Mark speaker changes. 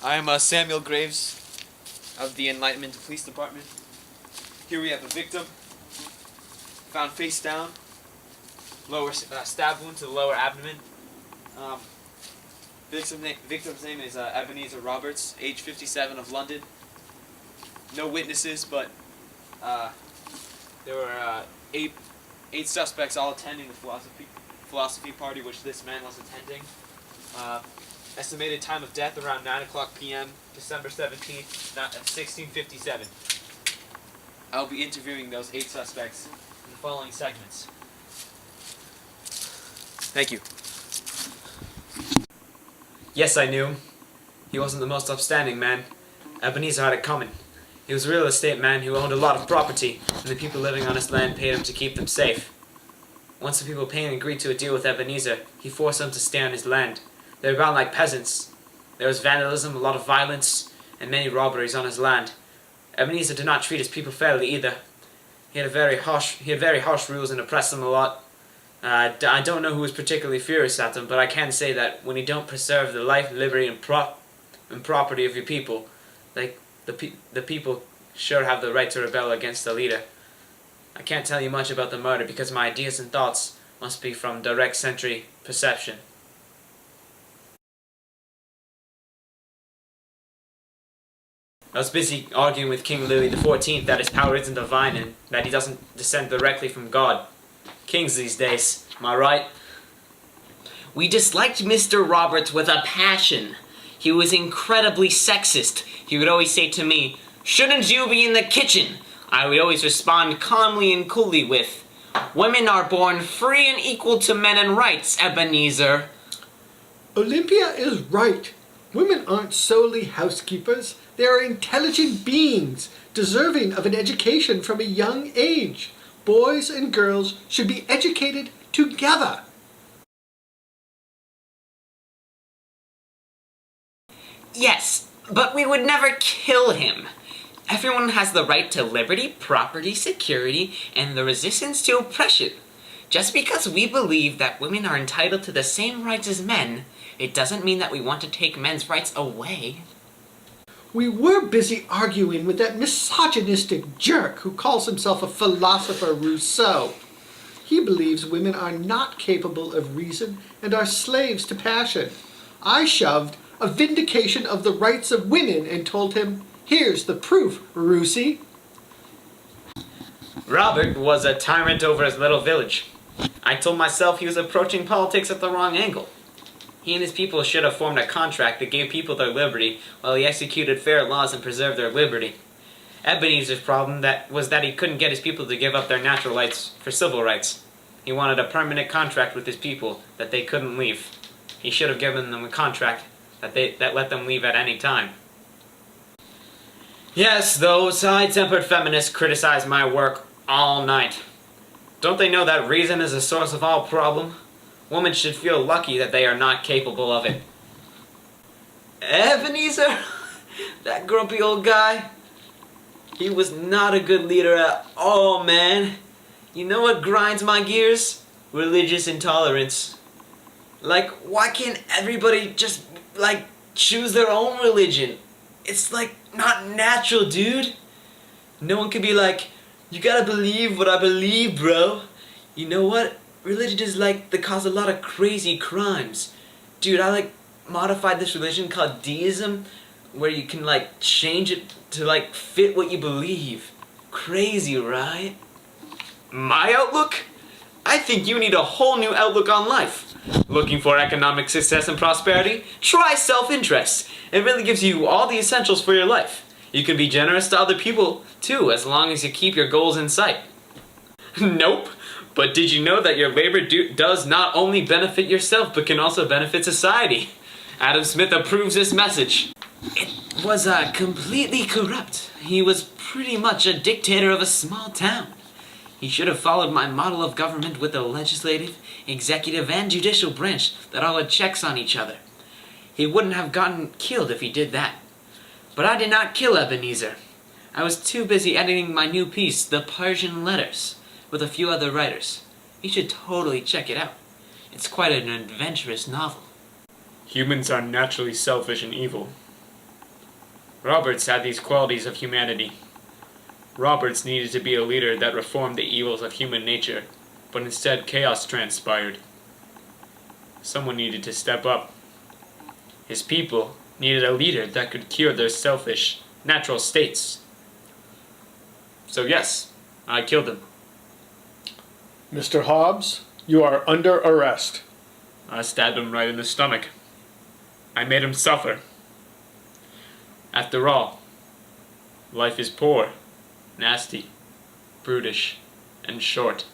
Speaker 1: I'm Samuel Graves of the Enlightenment Police Department. Here we have a victim, found face down, lower stab wound to the lower abdomen. Victim's name is Ebenezer Roberts, age 57, of London. No witnesses, but there were eight suspects all attending the philosophy party which this man was attending. Estimated time of death around 9 o'clock p.m., December 17th, 1657. I'll be interviewing those 8 suspects in the following segments. Thank you.
Speaker 2: Yes, I knew. He wasn't the most upstanding man. Ebenezer had it coming. He was a real estate man who owned a lot of property, and the people living on his land paid him to keep them safe. Once the people paying agreed to a deal with Ebenezer, he forced them to stay on his land. They were bound like peasants. There was vandalism, a lot of violence, and many robberies on his land. Ebenezer did not treat his people fairly either. He had very harsh rules and oppressed them a lot. I don't know who was particularly furious at them, but I can say that when you don't preserve the life, liberty, and property of your people, like the people sure have the right to rebel against the leader. I can't tell you much about the murder because my ideas and thoughts must be from direct sensory perception. I was busy arguing with King Louis XIV that his power isn't divine and that he doesn't descend directly from God. Kings these days, am I right?
Speaker 3: We disliked Mr. Roberts with a passion. He was incredibly sexist. He would always say to me, "Shouldn't you be in the kitchen?" I would always respond calmly and coolly with, "Women are born free and equal to men in rights, Ebenezer."
Speaker 4: Olympia is right. Women aren't solely housekeepers. They are intelligent beings, deserving of an education from a young age. Boys and girls should be educated together.
Speaker 3: Yes, but we would never kill him. Everyone has the right to liberty, property, security, and the resistance to oppression. Just because we believe that women are entitled to the same rights as men, it doesn't mean that we want to take men's rights away.
Speaker 4: We were busy arguing with that misogynistic jerk who calls himself a philosopher Rousseau. He believes women are not capable of reason and are slaves to passion. I shoved a vindication of the rights of women and told him, "Here's the proof, Russie."
Speaker 2: Robert was a tyrant over his little village. I told myself he was approaching politics at the wrong angle. He and his people should have formed a contract that gave people their liberty while he executed fair laws and preserved their liberty. Ebenezer's problem was that he couldn't get his people to give up their natural rights for civil rights. He wanted a permanent contract with his people that they couldn't leave. He should have given them a contract that let them leave at any time. Yes, those high-tempered feminists criticize my work all night. Don't they know that reason is the source of all problem? Women should feel lucky that they are not capable of it. Ebenezer, that grumpy old guy, he was not a good leader at all, man. You know what grinds my gears? Religious intolerance. Like, why can't everybody just, choose their own religion? It's, not natural, dude. No one can be like, "You gotta believe what I believe, bro." You know what? Religion is the cause of a lot of crazy crimes. Dude, I modified this religion called deism, where you can change it to fit what you believe. Crazy, right? My outlook? I think you need a whole new outlook on life. Looking for economic success and prosperity? Try self-interest. It really gives you all the essentials for your life. You can be generous to other people, too, as long as you keep your goals in sight. Nope. But did you know that your labor does not only benefit yourself, but can also benefit society? Adam Smith approves this message. It was completely corrupt. He was pretty much a dictator of a small town. He should have followed my model of government with a legislative, executive, and judicial branch that all had checks on each other. He wouldn't have gotten killed if he did that. But I did not kill Ebenezer. I was too busy editing my new piece, The Persian Letters, with a few other writers. You should totally check it out. It's quite an adventurous novel.
Speaker 5: Humans are naturally selfish and evil. Roberts had these qualities of humanity. Roberts needed to be a leader that reformed the evils of human nature, but instead chaos transpired. Someone needed to step up. His people needed a leader that could cure their selfish, natural states. So yes, I killed him.
Speaker 4: Mr. Hobbs, you are under arrest.
Speaker 5: I stabbed him right in the stomach. I made him suffer. After all, life is poor, nasty, brutish, and short.